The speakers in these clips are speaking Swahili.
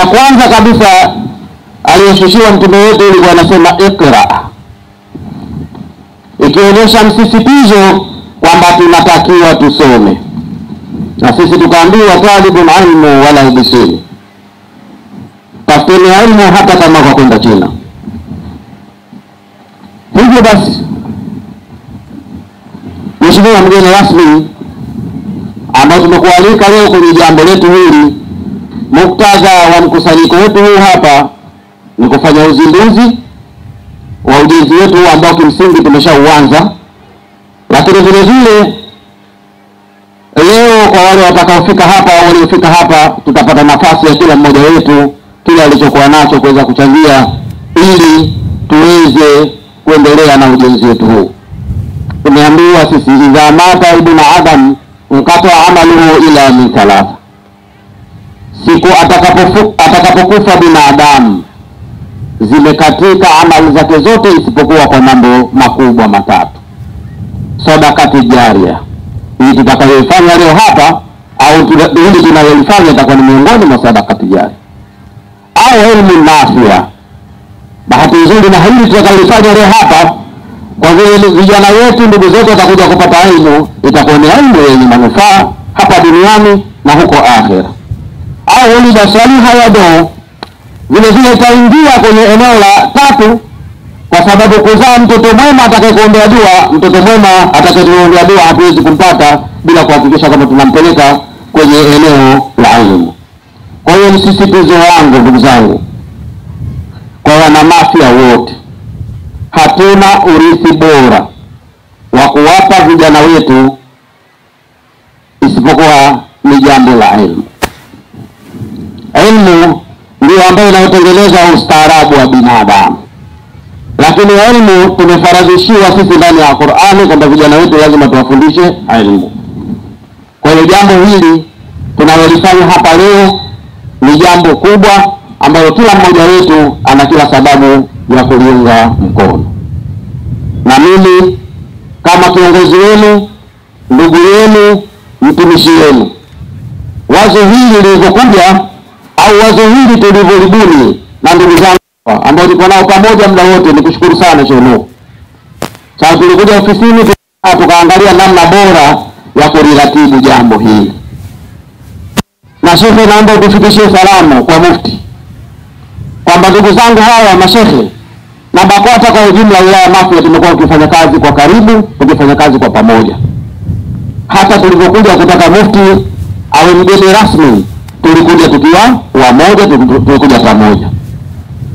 Kwanza kabisa aliyeshushiwa mtume wetu ilikuwa anasema ikra, ikionyesha msisitizo kwamba tunatakiwa tusome, na sisi tukaambiwa talibul ilmu wala bisini, tafuteni ilmu hata kama kwa kwenda China. Hivyo basi, mheshimiwa mgeni rasmi ambao tumekualika leo kwenye jambo letu hili, muktadha wa mkusanyiko wetu huu hapa ni kufanya uzinduzi wa ujenzi wetu ambao kimsingi tumeshauanza, lakini vile vile leo kwa wale watakaofika hapa au waliofika hapa tutapata nafasi ya kila mmoja wetu kile alichokuwa nacho kuweza kuchangia ili tuweze kuendelea na ujenzi wetu huu. Tumeambiwa sisi idha mata ibn adam mkata amaluhu ila min thalatha, siku atakapokufa binadamu zimekatika amali zake zote isipokuwa kwa mambo makubwa matatu. Sadaqati jaria, hii tutakayoifanya leo hapa au hili tunalolifanya itakuwa ni miongoni mwa sadaqati jaria, au ilmu nafia. Bahati nzuri na hili tutakayofanya leo hapa, kwa vile vijana wetu ndugu zetu watakuja kupata elimu, itakuwa ni elimu yenye manufaa hapa duniani na huko akhera. Au ulida saliha yado, vile vile itaingia kwenye eneo la tatu, kwa sababu kuzaa mtoto mwema atakayekuombea dua, mtoto mwema atakayekuombea dua hatuwezi kumpata bila kuhakikisha kama tunampeleka kwenye eneo la elimu. Kwa hiyo msisitizo wangu ndugu zangu kwa wanamafia wote, hatuna urithi bora wa kuwapa vijana wetu isipokuwa ni jambo la elimu. Elimu ndio ambayo inayotengeneza ustaarabu wa binadamu, lakini elimu tumefaradhishiwa sisi ndani ya Qur'ani kwamba vijana wetu lazima tuwafundishe elimu. Kwa hiyo jambo hili tunalolifanya hapa leo ni jambo kubwa ambalo kila mmoja wetu ana kila sababu ya kuliunga mkono. Na mimi kama kiongozi wenu, ndugu yenu, mtumishi wenu, wazo hili lilivyokuja au wazo hili tulivyolibuni na ndugu zangu ambao tuko nao pamoja muda wote, nikushukuru sana Sheikh. Sasa tulikuja ofisini tukaangalia namna bora ya kuliratibu jambo hili. Na Sheikh, naomba utufikishie salamu kwa mufti kwamba ndugu zangu hawa mashehe na BAKWATA kwa ujumla wilaya Mafia tumekuwa tukifanya kazi kwa karibu, tukifanya kazi kwa pamoja. Hata tulivyokuja kutaka mufti awe mgeni rasmi, tulikuja tukiwa wamoja, tulikuja pamoja.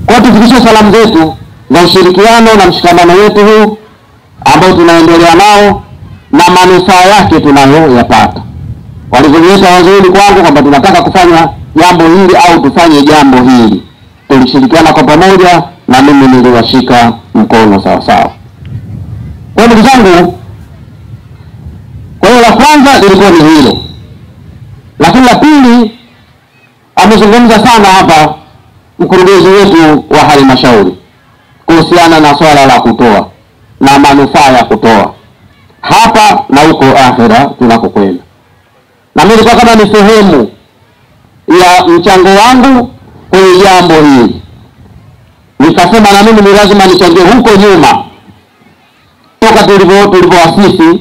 Kwa tufikishe salamu zetu za ushirikiano na mshikamano wetu huu ambao tunaendelea nao na manufaa yake tunayoyapata. Walivyoleta wazuri kwangu kwamba tunataka kufanya jambo hili au tufanye jambo hili, tulishirikiana kwa pamoja na mimi niliwashika mkono sawa sawa. Kwa ndugu zangu, kwa hiyo la kwanza lilikuwa ni hilo. Lakini la pili, amezungumza sana hapa mkurugenzi wetu wa halmashauri kuhusiana na swala la kutoa na manufaa ya kutoa hapa na huko akhera tunakokwenda. Na mimi nilikuwa kama ni sehemu ya mchango wangu kwenye jambo hili, nikasema na mimi ni lazima nichangie huko nyuma toka tulivyoasisi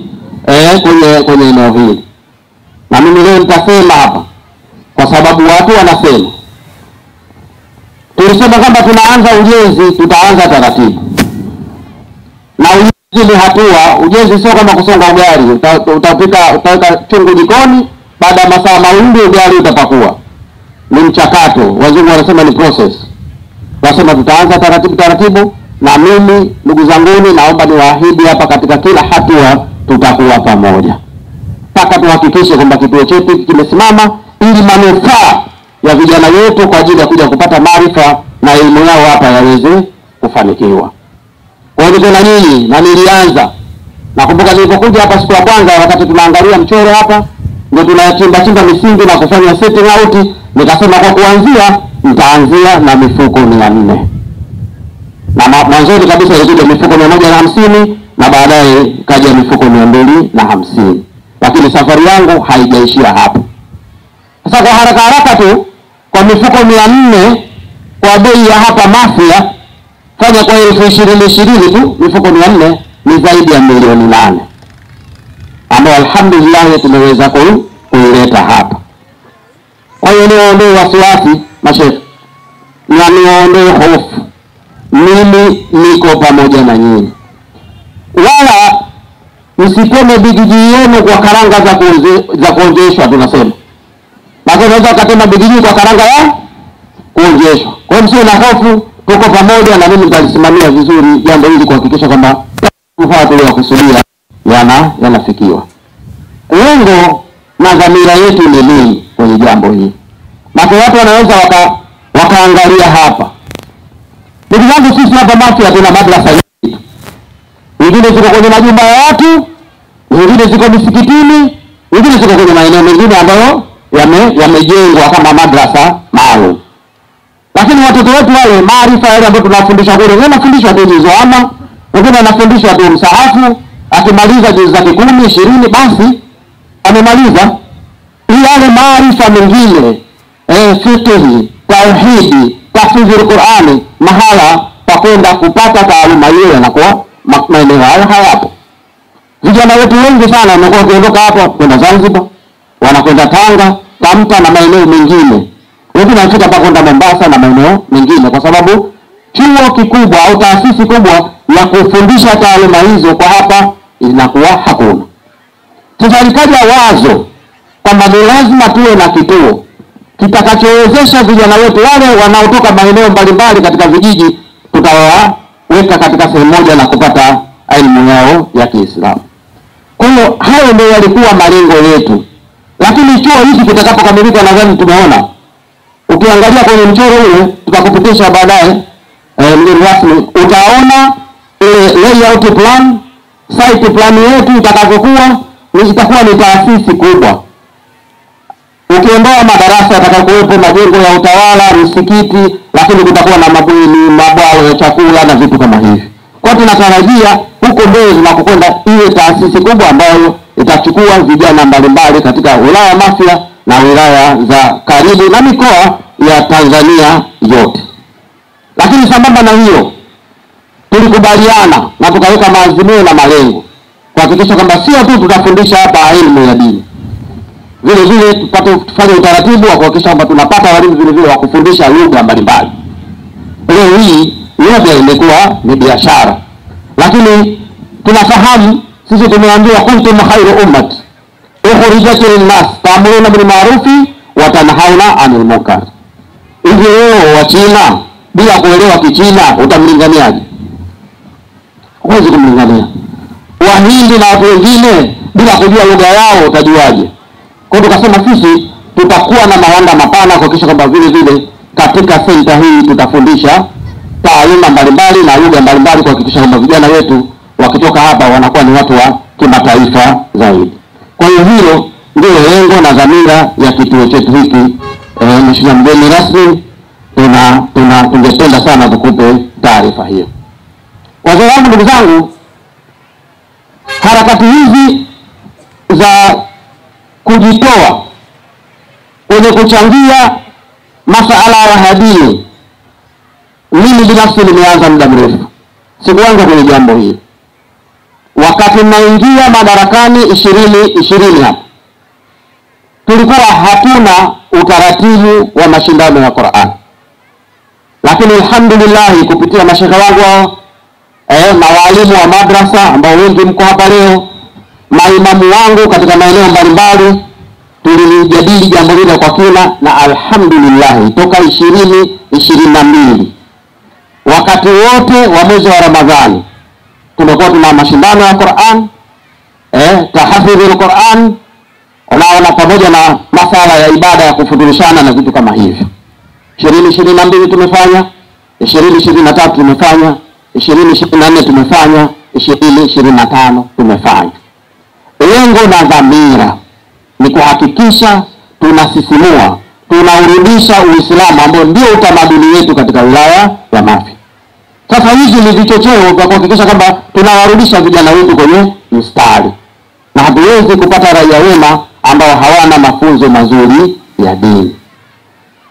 kwenye eneo hili. Na mimi leo nitasema hapa kwa sababu watu wanasema, tulisema kwamba tunaanza ujenzi, tutaanza taratibu. Na ujenzi ni hatua, ujenzi sio kama kusonga ugali, utaweka chungu jikoni, baada ya masaa mawili ugali utapakua. Ni mchakato, wazungu wanasema ni process. Nasema tutaanza taratibu, na mimi ndugu zanguni naomba niwaahidi hapa katika kila hatua tutakuwa pamoja. Taka tuhakikishe kwamba kituo chetu kimesimama ili manufaa ya vijana wetu kwa ajili ya kuja kupata maarifa na elimu yao hapa yaweze kufanikiwa. Kwa hiyo kuna nyinyi, na nilianza, nakumbuka nilipokuja hapa siku ya kwanza wakati tunaangalia mchoro hapa, ndio tunachimba misingi na kufanya setting out, nikasema kwa kuanzia nitaanzia na mifuko 400. Na mwanzoni kabisa ilikuja mifuko 150 na baadaye kaja mifuko 250. Lakini safari yangu haijaishia hapo. Sasa kwa haraka tu, kwa kwa mifuko 400 kwa bei ya hapa Mafia, fanya kwa 20,020 tu, mifuko 400 ni zaidi ya milioni 8, ambao alhamdulillah tumeweza kuileta hapa. Kwa hiyo niondoe wasiwasi masheikh, na niondoe hofu, mimi niko pamoja na nyinyi. Wala msiteme bigiji yenu kwa karanga za kuonjeshwa. Tunasema basi unaweza ukatema bigiji kwa karanga ya kuonjeshwa. Kwa hiyo msio na hofu, tuko pamoja na mimi nitalisimamia vizuri jambo hili kuhakikisha kwamba mfano tuliokusudia yanafikiwa. Lengo na dhamira yetu ni nini kwenye jambo hili? Basi watu wanaweza wakaangalia hapa. Ndugu zangu, sisi hapa Mafia tuna madrasa nyingi. Wengine ziko kwenye majumba ya watu, wengine ziko misikitini, wengine ziko kwenye maeneo mengine ambayo yamejengwa kama madrasa maalum. Lakini watoto wetu wale maarifa yale ambayo tunawafundisha kule, wanafundishwa tu hizo ama, wengine wanafundishwa tu msahafu, akimaliza juzu zake 10, 20 basi amemaliza. Yale maarifa mengine fiqh, tauhidi, tafsiri Qur'ani, mahala pa kwenda kupata taaluma hiyo yanakuwa maeneo hayo hayapo. Vijana wetu wengi sana wamekuwa kuondoka hapo kwenda Zanzibar, wanakwenda Tanga, Tamta na maeneo mengine. Wengine wanafika mpaka kwenda Mombasa na maeneo mengine, kwa sababu chuo kikubwa au taasisi kubwa ya kufundisha taaluma hizo kwa hapa inakuwa hakuna. Sasa likaja wazo kwamba ni lazima tuwe na kituo kitakachowezesha vijana wetu wale wanaotoka maeneo mbalimbali katika vijiji, tutawaweka katika sehemu moja na kupata elimu yao ya Kiislamu. Kwa hiyo hayo ndio yalikuwa malengo yetu. Lakini chuo hiki kitakapokamilika, nadhani tumeona, ukiangalia kwenye mchoro ule tutakupitisha baadaye mgeni rasmi, utaona ile layout plan, site plan yetu itakavyokuwa. Itakuwa ni taasisi kubwa. Ukiondoa madarasa yatakayokuwepo, majengo ya utawala, msikiti, lakini kutakuwa na mabweni, mabwalo ya chakula na vitu kama hivi. Kwa tunatarajia huko mbele tunakokwenda iwe taasisi kubwa ambayo itachukua vijana mbalimbali katika wilaya Mafia na wilaya za karibu na mikoa ya Tanzania yote. Lakini sambamba na hiyo, tulikubaliana na tukaweka maazimio na malengo kuhakikisha kwamba sio tu tutafundisha hapa elimu ya dini, vile vile tufanye utaratibu wa kuhakikisha kwamba tunapata walimu vile vile wa kufundisha lugha mbalimbali. Leo hii lugha imekuwa ni biashara, lakini tunafahamu sisi tumeambiwa kuntum khairu ummat ukhrijat lin-nas ta'muruna bil ma'ruf wa tanhauna 'anil munkar. Hivi leo wa China bila kuelewa Kichina utamlinganiaje? Huwezi kumlingania. Wahindi na watu wengine bila kujua lugha yao utajuaje? Kwa hiyo tukasema sisi tutakuwa na mawanda mapana kuhakikisha kwamba vile vile katika senta hii tutafundisha taaluma mbalimbali na lugha mbalimbali kuhakikisha kwamba vijana wetu wakitoka hapa wanakuwa ni watu wa kimataifa zaidi. Kwa hiyo hilo ndio lengo na dhamira ya kituo chetu hiki. Mheshimiwa mgeni rasmi, tungependa sana tukupe taarifa hiyo. Wazee wangu, ndugu zangu, harakati hizi za kujitoa kwenye kuchangia masuala ya dini, mimi binafsi nimeanza muda mrefu. Sikuanza kwenye jambo hili wakati naingia madarakani 2020 hapa. Tulikuwa hatuna utaratibu wa mashindano ya Qur'an, lakini alhamdulillah kupitia mashekhe wangu hao na walimu wa madrasa ambao wengi mko hapa leo, maimamu wangu katika maeneo mbalimbali, tulijadili jambo hili kwa kina, na alhamdulillah toka 2022 wakati wote wa mwezi wa Ramadhani tumekuwa tuna mashindano ya Qur'an, tahafidhul Qur'an, na pamoja na masala ya ibada ya kufundishana na vitu kama hivyo. 2022 tumefanya, 2023 tumefanya, 2024 tumefanya, 2025 tumefanya. Lengo na dhamira ni kuhakikisha tunasisimua, tunaurudisha Uislamu ambao ndio utamaduni wetu katika wilaya ya Mafia. Sasa hizi ni vichocheo vya kuhakikisha kwamba tunawarudisha vijana wetu kwenye mstari, na hatuwezi kupata raia wema ambao hawana mafunzo mazuri ya dini.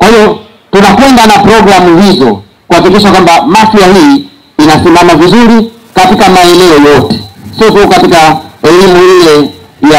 Kwa hiyo tunakwenda na programu hizo kuhakikisha kwamba Mafia hii inasimama vizuri katika maeneo yote, sio tu katika elimu ile ya